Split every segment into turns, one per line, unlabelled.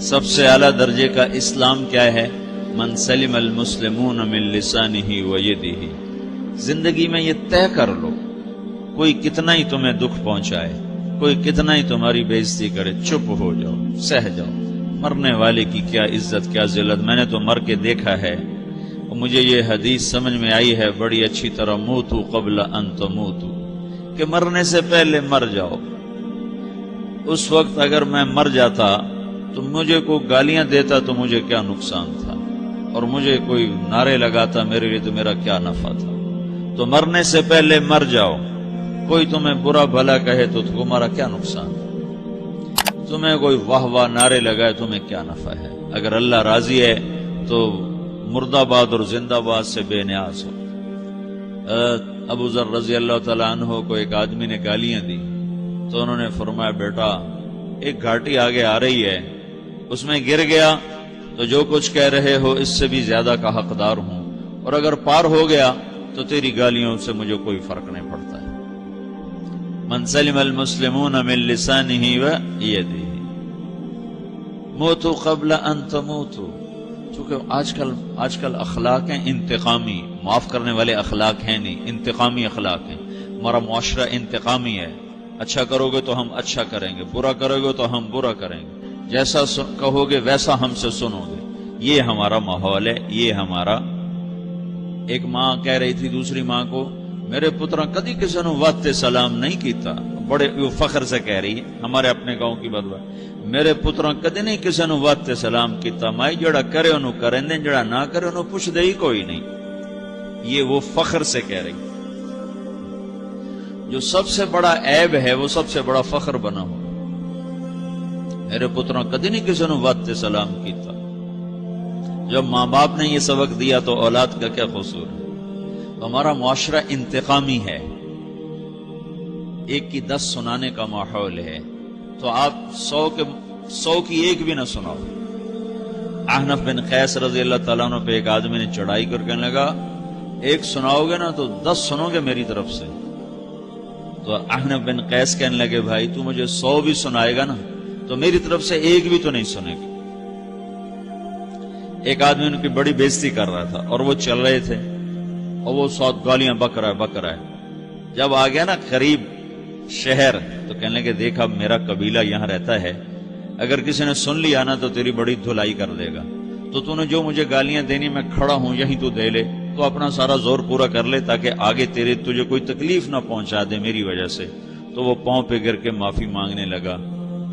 سب سے اعلیٰ درجے کا اسلام کیا ہے؟ من سلم المسلمون من لسانہ و یدہ۔ زندگی میں یہ طے کر لو، کوئی کتنا ہی تمہیں دکھ پہنچائے، کوئی کتنا ہی تمہاری بےعزتی کرے، چپ ہو جاؤ، سہ جاؤ۔ مرنے والے کی کیا عزت، کیا ذلت، میں نے تو مر کے دیکھا ہے، اور مجھے یہ حدیث سمجھ میں آئی ہے بڑی اچھی طرح، موتوا قبل ان تموتوا، کہ مرنے سے پہلے مر جاؤ۔ اس وقت اگر میں مر جاتا تو مجھے کوئی گالیاں دیتا تو مجھے کیا نقصان تھا، اور مجھے کوئی نعرے لگاتا میرے لیے تو میرا کیا نفع تھا۔ تو مرنے سے پہلے مر جاؤ۔ کوئی تمہیں برا بھلا کہے تو تمہارا کیا نقصان ہے، تمہیں کوئی واہ واہ نعرے لگائے تمہیں کیا نفع ہے۔ اگر اللہ راضی ہے تو مردہ باد اور زندہ باد سے بے نیاز ہو۔ ابو ذر رضی اللہ تعالیٰ عنہ کو ایک آدمی نے گالیاں دی تو انہوں نے فرمایا، بیٹا ایک گھاٹی آگے آ رہی ہے، اس میں گر گیا تو جو کچھ کہہ رہے ہو اس سے بھی زیادہ کا حقدار ہوں، اور اگر پار ہو گیا تو تیری گالیوں سے مجھے کوئی فرق نہیں پڑتا ہے۔ من سلم المسلمون من لسانہ و یدہ موتوا قبل ان تموتوا۔ چونکہ آج کل اخلاق ہیں انتقامی، معاف کرنے والے اخلاق ہیں نہیں، انتقامی اخلاق ہیں۔ ہمارا معاشرہ انتقامی ہے، اچھا کرو گے تو ہم اچھا کریں گے، برا کرو گے تو ہم برا کریں گے، جیسا کہو گے ویسا ہم سے سنو گے۔ یہ ہمارا ماحول ہے، یہ ہمارا۔ ایک ماں کہہ رہی تھی دوسری ماں کو، میرے پترا کدی کسی نے واسطے سلام نہیں کیتا، بڑے فخر سے کہہ رہی ہے، ہمارے اپنے گاؤں کی بات، میرے پترا کدی نہیں کسی نے واسطے سلام کیتا، مائی جڑا کرے انہوں کریں دیں، جڑا نہ کرے انہوں پوچھ دے ہی کوئی نہیں۔ یہ وہ فخر سے کہہ رہی۔ جو سب سے بڑا عیب ہے وہ سب سے بڑا فخر بنا ہو۔ میرے پترا کدی نہیں کسی نے واسطے سلام کیتا۔ جب ماں باپ نے یہ سبق دیا تو اولاد کا کیا قصور ہے؟ ہمارا معاشرہ انتقامی ہے، ایک کی 10 سنانے کا ماحول ہے، تو آپ 100 کی ایک بھی نہ سناؤ۔ احنف بن قیس رضی اللہ تعالیٰ عنہ پہ ایک آدمی نے چڑھائی کر کہنے لگا، ایک سناؤ گے نا تو 10 سنو گے میری طرف سے۔ تو احنف بن قیس کہنے لگے، بھائی تو مجھے 100 بھی سنائے گا نا تو میری طرف سے ایک بھی تو نہیں سنے گی۔ ایک آدمی ان کی بڑی بےزتی کر رہا تھا اور وہ چل رہے تھے، اور وہ 100 گالیاں بک رہا ہے۔ جب آ گیا نا قریب شہر تو کہنے لگے، دیکھا میرا قبیلہ یہاں رہتا ہے، اگر کسی نے سن لیا نا تو تیری بڑی دھلائی کر دے گا، تو نے جو مجھے گالیاں دینی میں کھڑا ہوں یہیں تو دے لے، تو اپنا سارا زور پورا کر لے تاکہ آگے تجھے کوئی تکلیف نہ پہنچا دے میری وجہ سے۔ تو وہ پاؤں پہ گر کے معافی مانگنے لگا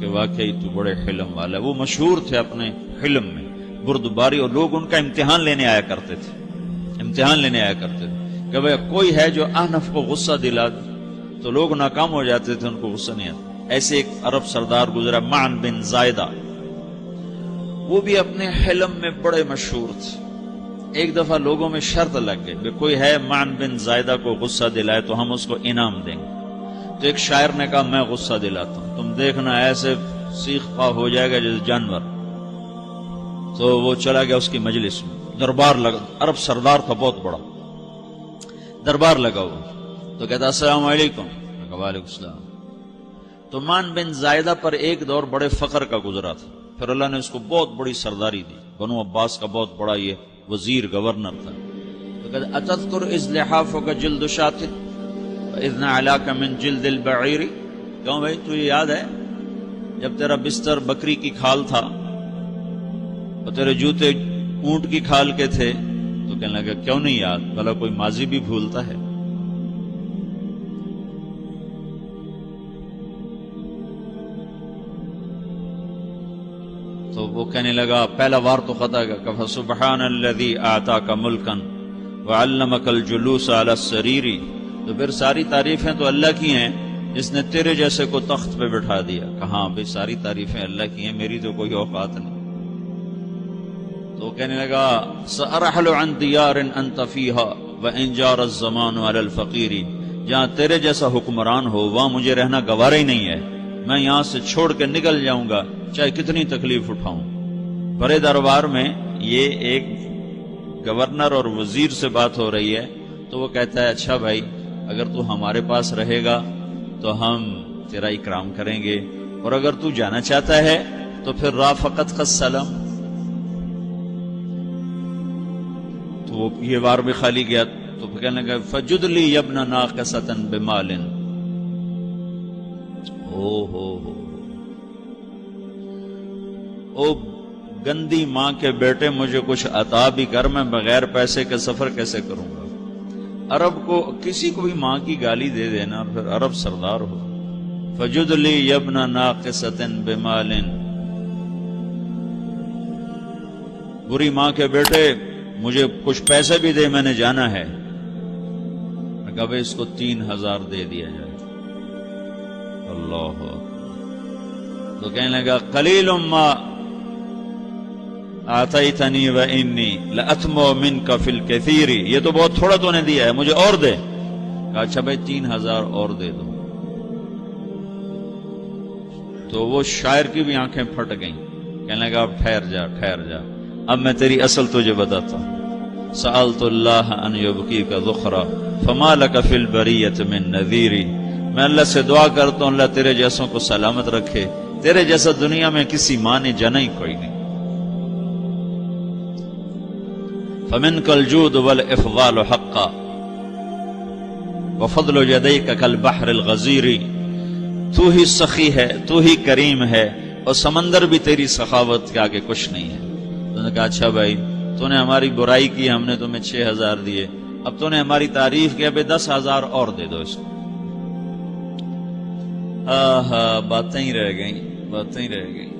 کہ واقعی تو بڑے حلم والا ہے۔ وہ مشہور تھے اپنے حلم میں، بردباری، اور لوگ ان کا امتحان لینے آیا کرتے تھے کہ بھئی کوئی ہے جو احنف کو غصہ دلا دے، تو لوگ ناکام ہو جاتے تھے، ان کو غصہ نہیں آتا۔ ایسے ایک عرب سردار گزرا، معن بن زائدہ، وہ بھی اپنے حلم میں بڑے مشہور تھے۔ ایک دفعہ لوگوں میں شرط لگ گئی کہ کوئی ہے معن بن زائدہ کو غصہ دلائے تو ہم اس کو انعام دیں گے۔ تو ایک شاعر نے کہا، میں غصہ دلاتا ہوں، تم دیکھنا ایسے سیخ پا ہو جائے گا جیسے جانور۔ تو وہ چلا گیا اس کی مجلس میں، دربار لگا، عرب سردار تھا بہت بڑا، دربار لگا ہوا، تو کہتا السلام علیکم، وعلیکم السلام۔ تو معن بن زائدہ پر ایک دور بڑے فقر کا گزرا تھا، پھر اللہ نے اس کو بہت بڑی سرداری دی، بنو عباس کا بہت بڑا یہ وزیر گورنر تھا۔ تو کہتا اتذکر اذ لحافک جلد شاۃ اذ نعلاک من جلد البعیر، کیوں بھائی تجھے یاد ہے جب تیرا بستر بکری کی کھال تھا اور تیرے جوتے اونٹ کی کھال کے تھے؟ تو کہنے لگا کیوں نہیں یاد، بھلا کوئی ماضی بھی بھولتا ہے؟ تو وہ کہنے لگا، پہلا وار تو خطا گا، کہ سبحان الذی اعطاک ملکا وعلمک الجلوس علی السریر۔ تو پھر ساری تعریفیں تو اللہ کی ہیں جس نے تیرے جیسے کو تخت پہ بٹھا دیا۔ کہاں بھئی ساری تعریفیں اللہ کی ہیں، میری تو کوئی اوقات نہیں۔ تو کہنے لگا، سأرحل عن دیار انت فیہا وان جار الزمان علی الفقیر، جہاں تیرے جیسا حکمران ہو وہاں مجھے رہنا گوارا ہی نہیں ہے، میں یہاں سے چھوڑ کے نکل جاؤں گا چاہے کتنی تکلیف اٹھاؤں۔ بڑے دربار میں یہ ایک گورنر اور وزیر سے بات ہو رہی ہے، تو وہ کہتا ہے اچھا بھائی اگر تو ہمارے پاس رہے گا تو ہم تیرا اکرام کریں گے، اور اگر تو جانا چاہتا ہے تو پھر رافقت کا سلام، تو وہ یہ بار بھی خالی گیا تو کہنے لگا فجد لی یبن ناقصۃ بمال، او گندی ماں کے بیٹے مجھے کچھ عطا بھی کر، میں بغیر پیسے کے سفر کیسے کروں گا؟ عرب کو کسی کو بھی ماں کی گالی دے دینا اور پھر عرب سردار ہو۔ فجد لی یبن ناقصۃ بمال، بری ماں کے بیٹے مجھے کچھ پیسے بھی دے، میں نے جانا ہے۔ میں کہا اس کو 3000 دے دیا جائے۔ اللہ، تو کہنے لگا قلیل ما آتیتنی و انی لأطمع منک فی الکثیر، یہ تو بہت تھوڑا تو نے دیا ہے، مجھے اور دے۔ کہا اچھا بھائی 3000 اور دے دو۔ تو وہ شاعر کی بھی آنکھیں پھٹ گئیں، کہنے لگا اب ٹھہر جا ٹھہر جا، اب میں تیری اصل تجھے بتاتا ہوں۔ سألت اللہ ان یبکیک ذخرا فما لک فی البریۃ من نذیر، میں اللہ سے دعا کرتا ہوں اللہ تیرے جیسوں کو سلامت رکھے، تیرے جیسا دنیا میں کسی ماں نے جنا ہی کوئی نہیں۔ فمنک الجود والافضال حقا وفضل یدیک کالبحر الغزیر، تو ہی سخی ہے، تو ہی کریم ہے، اور سمندر بھی تیری سخاوت کے آگے کچھ نہیں ہے۔ تو نے کہا اچھا بھائی تو نے ہماری برائی کی، ہم نے تمہیں 6000 دیے، اب تو نے ہماری تعریف کی، اب 10,000 اور دے دو اس کو۔ باتیں ہی رہ گئیں، باتیں ہی رہ گئیں۔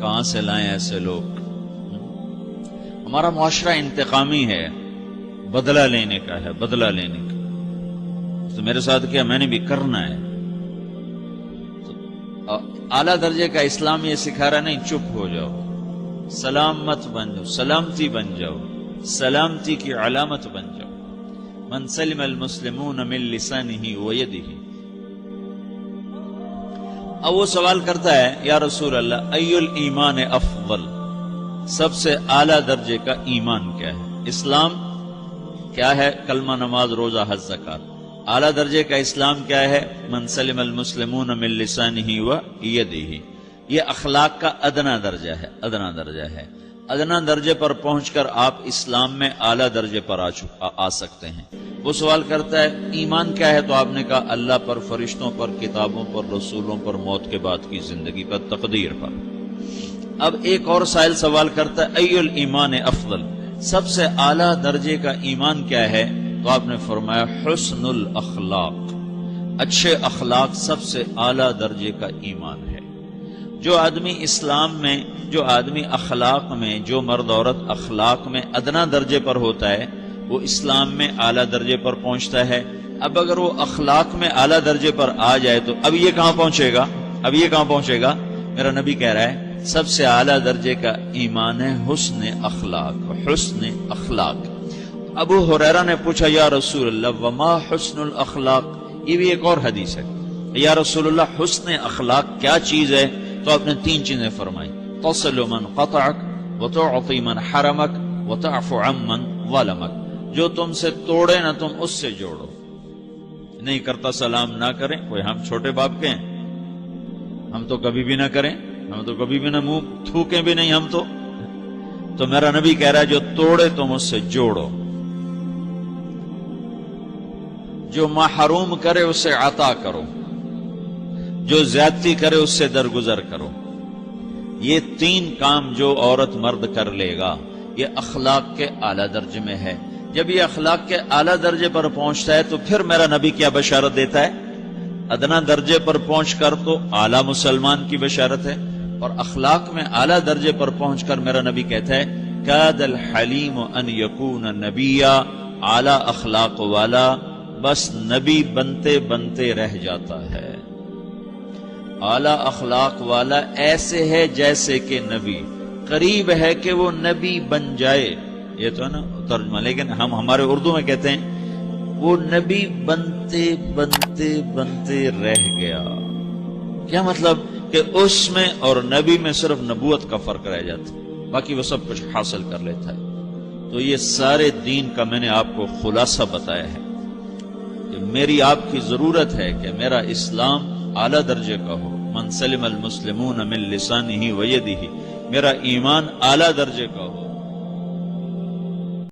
کہاں سے لائیں ایسے لوگ؟ ہمارا معاشرہ انتقامی ہے، بدلہ لینے کا ہے، بدلہ لینے کا۔ تو میرے ساتھ کیا میں نے بھی کرنا ہے۔ تو اعلیٰ درجے کا اسلام یہ سکھا رہا نہیں چپ ہو جاؤ، سلامت بن جاؤ، سلامتی بن جاؤ، سلامتی کی علامت بن جاؤ۔ من سلم المسلمون من لسانہ ویدہ۔ اب وہ سوال کرتا ہے یا رسول اللہ ای الایمان افضل، سب سے اعلیٰ درجے کا ایمان کیا ہے؟ اسلام کیا ہے؟ کلمہ، نماز، روزہ، حج، زکات۔ اعلیٰ درجے کا اسلام کیا ہے؟ من سلم المسلمون من لسانہ ویدہ۔ یہ اخلاق کا ادنا درجہ ہے، ادنا درجہ ہے۔ ادنا درجے پر پہنچ کر آپ اسلام میں اعلیٰ درجے پر آ سکتے ہیں۔ وہ سوال کرتا ہے ایمان کیا ہے؟ تو آپ نے کہا اللہ پر، فرشتوں پر، کتابوں پر، رسولوں پر، موت کے بعد کی زندگی پر، تقدیر پر۔ اب ایک اور سائل سوال کرتا ہے ای الایمان افضل، سب سے اعلیٰ درجے کا ایمان کیا ہے؟ تو آپ نے فرمایا حسن الاخلاق، اچھے اخلاق سب سے اعلیٰ درجے کا ایمان ہے۔ جو آدمی اسلام میں، جو آدمی اخلاق میں، جو مرد عورت اخلاق میں ادنا درجے پر ہوتا ہے وہ اسلام میں اعلیٰ درجے پر پہنچتا ہے۔ اب اگر وہ اخلاق میں اعلیٰ درجے پر آ جائے تو اب یہ کہاں پہنچے گا؟ اب یہ کہاں پہنچے گا؟ میرا نبی کہہ رہا ہے سب سے اعلیٰ درجے کا ایمان ہے حسن اخلاق، حسن اخلاق۔ ابو ہریرہ نے پوچھا یا رسول اللہ وما حسن الاخلاق، یہ بھی ایک اور حدیث ہے، یا رسول اللہ حسن اخلاق کیا چیز ہے؟ تو آپ نے 3 چیزیں فرمائی، تصل من قطعک وتعطی من حرمک وتعفو عمن ظلمک، جو تم سے توڑے نہ تم اس سے جوڑو، نہیں کرتا سلام نہ کریں، کوئی ہم چھوٹے باپ کے ہیں، ہم تو کبھی بھی نہ کریں، ہم تو کبھی بھی نہ منہ تھوکیں بھی نہیں ہم تو میرا نبی کہہ رہا ہے جو توڑے تم اس سے جوڑو، جو محروم کرے اس سے عطا کرو، جو زیادتی کرے اس سے درگزر کرو۔ یہ 3 کام جو عورت مرد کر لے گا یہ اخلاق کے اعلیٰ درجے میں ہے۔ جب یہ اخلاق کے اعلیٰ درجے پر پہنچتا ہے تو پھر میرا نبی کیا بشارت دیتا ہے؟ ادنا درجے پر پہنچ کر تو اعلیٰ مسلمان کی بشارت ہے، اور اخلاق میں اعلیٰ درجے پر پہنچ کر میرا نبی کہتا ہے کاد الحلیم ان یکون نبیا، اعلیٰ اخلاق والا بس نبی بنتے بنتے رہ جاتا ہے۔ اعلیٰ اخلاق والا ایسے ہے جیسے کہ نبی، قریب ہے کہ وہ نبی بن جائے، یہ تو ہے نا ترجمہ، لیکن ہم ہمارے اردو میں کہتے ہیں وہ نبی بنتے بنتے بنتے رہ گیا۔ کیا مطلب؟ کہ اس میں اور نبی میں صرف نبوت کا فرق رہ جاتا ہے، باقی وہ سب کچھ حاصل کر لیتا ہے۔ تو یہ سارے دین کا میں نے آپ کو خلاصہ بتایا ہے کہ میری آپ کی ضرورت ہے کہ میرا اسلام اعلیٰ درجے کا ہو، من سلم المسلمون من لسانہ و یدہ، میرا ایمان اعلیٰ درجے کا ہو،